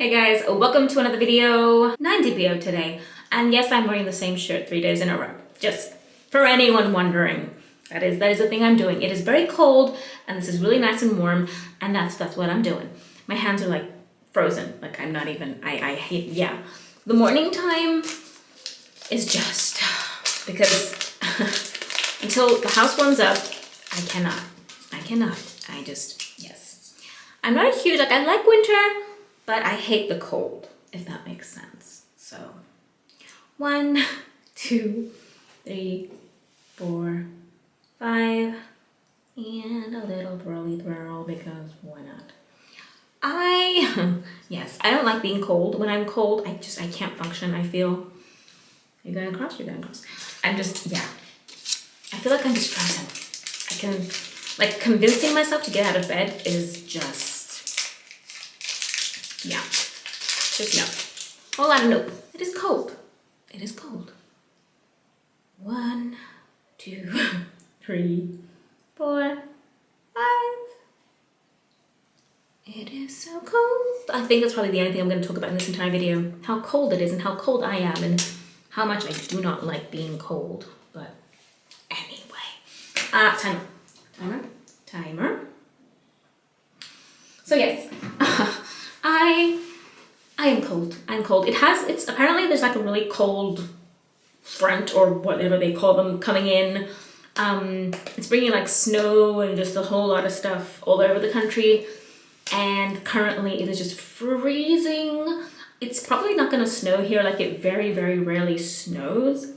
Hey guys, welcome to another video. 9DPO today. And yes, I'm wearing the same shirt 3 days in a row. Just for anyone wondering. That is the thing I'm doing. It is very cold and this is really nice and warm and that's what I'm doing. My hands are like frozen. Like I'm not even, I hate, yeah. The morning time is just because until the house warms up, I cannot. Yes. I'm not a huge, like I like winter, but I hate the cold, if that makes sense. So 1, 2, 3, 4, 5, and a little twirl because why not? Yes, I don't like being cold. When I'm cold, I can't function. I feel, you're going across. I'm just, yeah. I feel like I'm just frozen. I can, like convincing myself to get out of bed is just, yeah, just no. Whole lot of nope. It is cold. 1, 2, 3, 4, 5. It is so cold. I think that's probably the only thing I'm going to talk about in this entire video. How cold it is and how cold I am and how much I do not like being cold. But anyway, timer. So yes, I am cold. I'm cold. It's apparently there's like a really cold front or whatever they call them coming in. It's bringing like snow and just a whole lot of stuff all over the country. And currently it is just freezing. It's probably not going to snow here, like it very, very rarely snows,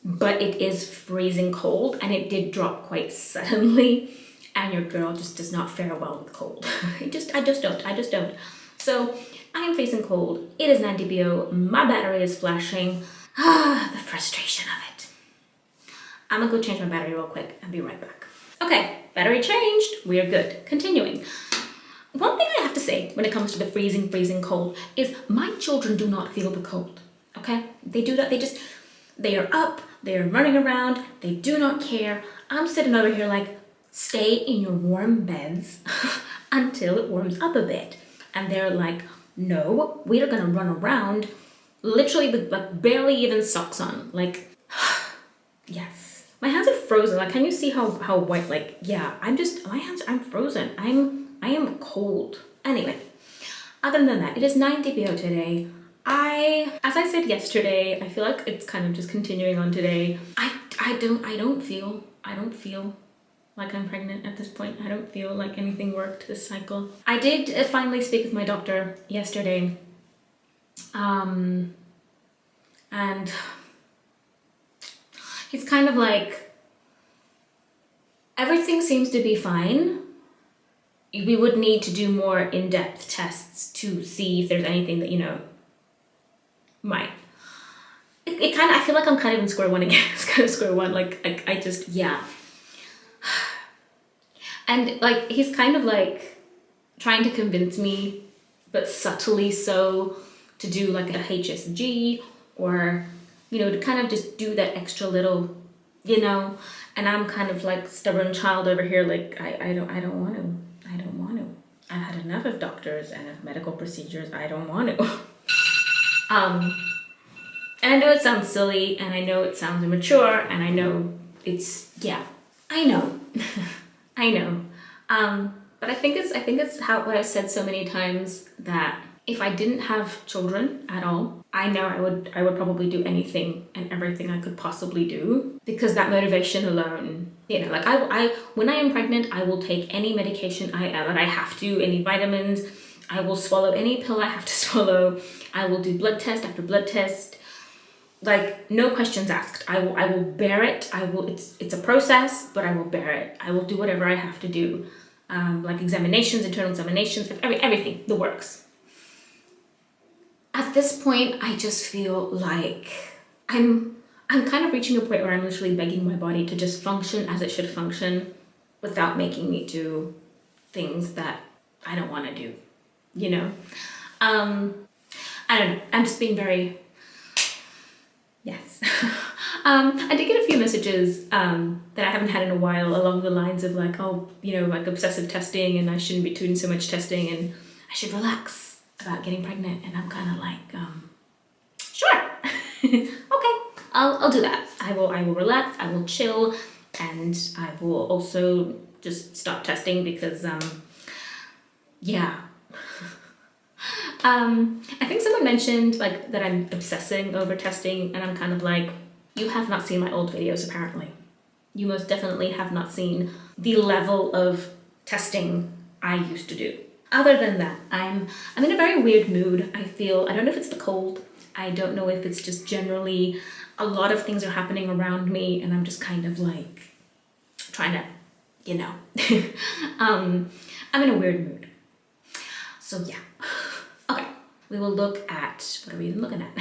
but it is freezing cold and it did drop quite suddenly and your girl just does not fare well with cold. I just don't. So I am facing cold. It is 9DPO. My battery is flashing. The frustration of it. I'm gonna go change my battery real quick and be right back. Okay, battery changed. We are good. Continuing. One thing I have to say when it comes to the freezing cold is my children do not feel the cold, okay? They do not, they are up, they are running around, they do not care. I'm sitting over here like, stay in your warm beds until it warms up a bit. And they're like, no, we are gonna run around literally with like barely even socks on. Like, yes. My hands are frozen. Like, can you see how white, like, yeah, I'm frozen. I am cold. Anyway, other than that, it is 9DPO today. As I said yesterday, I feel like it's kind of just continuing on today. I don't feel like I'm pregnant at this point. I don't feel like anything worked this cycle. I did finally speak with my doctor yesterday. And he's kind of like, everything seems to be fine. We would need to do more in-depth tests to see if there's anything that, you know, might. It kind of, I feel like I'm kind of in square one again. It's kind of square one. Like I just, yeah. And like, he's kind of like trying to convince me, but subtly so, to do like a HSG or, you know, to kind of just do that extra little, you know, and I'm kind of like stubborn child over here. Like, I don't want to. I've had enough of doctors and of medical procedures. I don't want to. And I know it sounds silly and I know it sounds immature and I know it's, yeah, I know. But I think it's what I've said so many times, that if I didn't have children at all, I know I would probably do anything and everything I could possibly do, because that motivation alone, you know, like I when I am pregnant, I will take any medication that I have to, any vitamins, I will swallow any pill I have to swallow, I will do blood test after blood test, like no questions asked. I will bear it. It's a process, but I will bear it. I will do whatever I have to do, like examinations, internal examinations, everything, the works. At this point, I just feel like I'm kind of reaching a point where I'm literally begging my body to just function as it should function without making me do things that I don't want to do, you know? I don't know. I'm just being very, yes. I did get a few messages that I haven't had in a while along the lines of like, oh, you know, like obsessive testing and I shouldn't be doing so much testing and I should relax. about getting pregnant, and I'm kind of like, sure, okay, I'll do that. I will relax, I will chill, and I will also just stop testing because, yeah. I think someone mentioned like that I'm obsessing over testing, and I'm kind of like, you have not seen my old videos apparently. You most definitely have not seen the level of testing I used to do. Other than that, I'm in a very weird mood. I don't know if it's the cold. I don't know if it's just generally a lot of things are happening around me, and I'm just kind of like trying to, you know, I'm in a weird mood. So yeah. Okay, we will look at, what are we even looking at?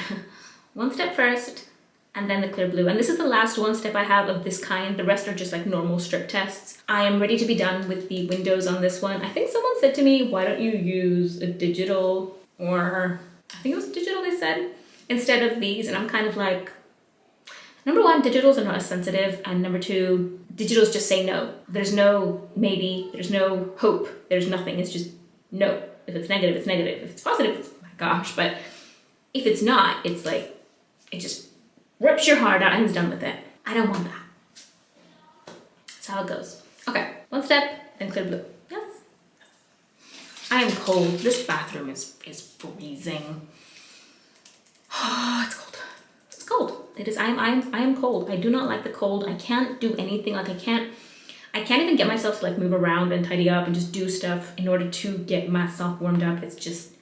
One step first, and then the clear blue. And this is the last one step I have of this kind. The rest are just like normal strip tests. I am ready to be done with the windows on this one. I think someone said to me, why don't you use a digital, or I think it was digital they said, instead of these. And I'm kind of like, number one, digitals are not as sensitive. And number two, digitals just say no. There's no maybe, there's no hope, there's nothing. It's just no. If it's negative, it's negative. If it's positive, it's, oh my gosh. But if it's not, it's like, it just rips your heart out and is done with it. I don't want that. That's how it goes. Okay, one step, then clear blue. Yes. I am cold. This bathroom is freezing. Oh, it's cold. It's cold. It is. I am cold. I do not like the cold. I can't do anything. Like I can't even get myself to like move around and tidy up and just do stuff in order to get myself warmed up. It's just,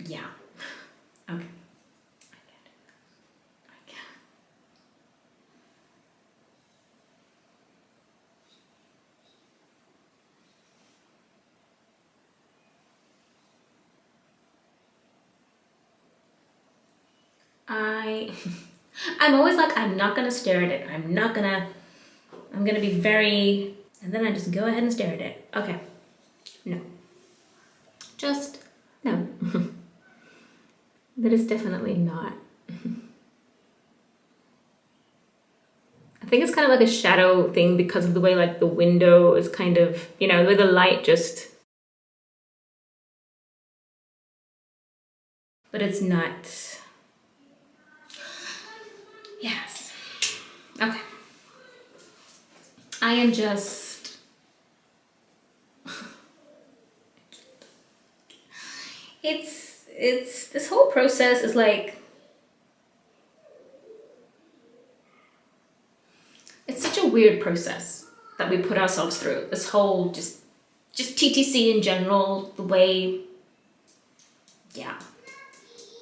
yeah. Okay. I'm always like, I'm not gonna stare at it. I'm gonna be very, and then I just go ahead and stare at it. Okay, no. Just, no. That is definitely not. I think it's kind of like a shadow thing because of the way like the window is kind of, you know, the way the light just, but it's not. Yes. Okay. I am just, it's this whole process is like, it's such a weird process that we put ourselves through. This whole just TTC in general, the way, yeah.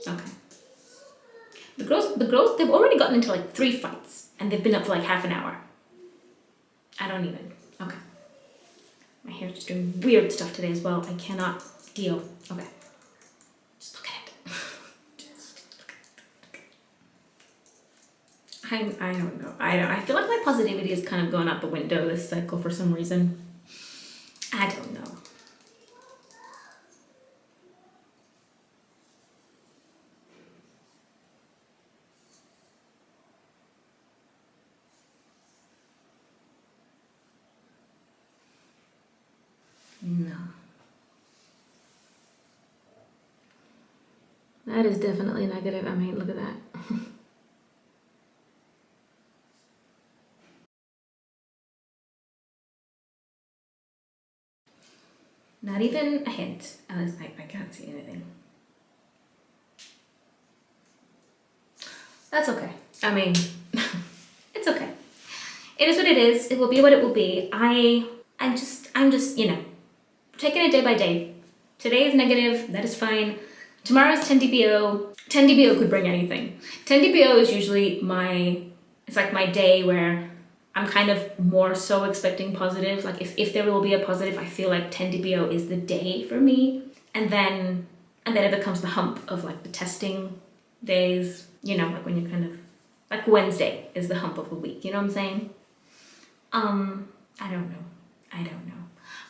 Okay. The girls, they've already gotten into like 3 fights and they've been up for like half an hour. I don't even, okay. My hair's just doing weird stuff today as well. I cannot deal. Okay. Just look at it. Just look at it. I don't know. I feel like my positivity is kind of going out the window this cycle for some reason. I don't know. No. That is definitely negative. I mean, look at that. Not even a hint. I can't see anything. That's okay. I mean, it's okay. It is what it is. It will be what it will be. I'm just, you know, taking it day by day. Today is negative, that is fine. Tomorrow is 10 dBO. 10 dBO could bring anything. 10 dBO is usually it's like my day where I'm kind of more so expecting positive. Like if there will be a positive, I feel like 10 dBO is the day for me. And then it becomes the hump of like the testing days, you know, like when you kind of, like Wednesday is the hump of the week, you know what I'm saying? I don't know.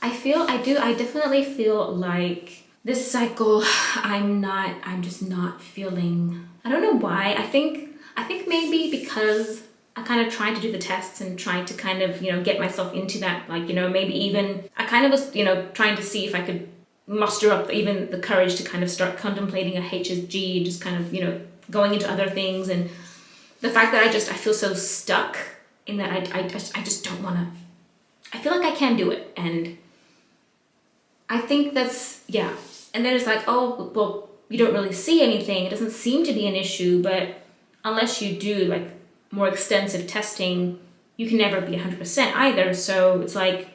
I definitely feel like this cycle, I'm just not feeling, I don't know why. I think maybe because I kind of tried to do the tests and tried to kind of, you know, get myself into that, like, you know, maybe even, I kind of was, you know, trying to see if I could muster up even the courage to kind of start contemplating a HSG and just kind of, you know, going into other things. And the fact that I feel so stuck in that I just don't want to, I feel like I can do it. And I think that's, yeah. And then it's like, oh, well, you don't really see anything. It doesn't seem to be an issue, but unless you do like more extensive testing, you can never be 100% either. So it's like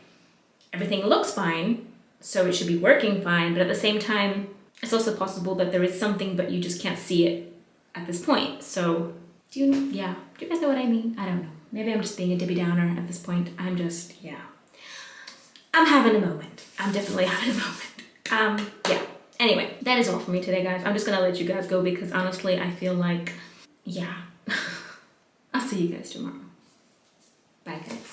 everything looks fine, so it should be working fine. But at the same time, it's also possible that there is something, but you just can't see it at this point. So do you guys know what I mean? I don't know. Maybe I'm just being a Debbie Downer at this point. I'm having a moment. I'm definitely having a moment. Yeah. Anyway, that is all for me today, guys. I'm just gonna let you guys go because honestly, I feel like, yeah. I'll see you guys tomorrow. Bye, guys.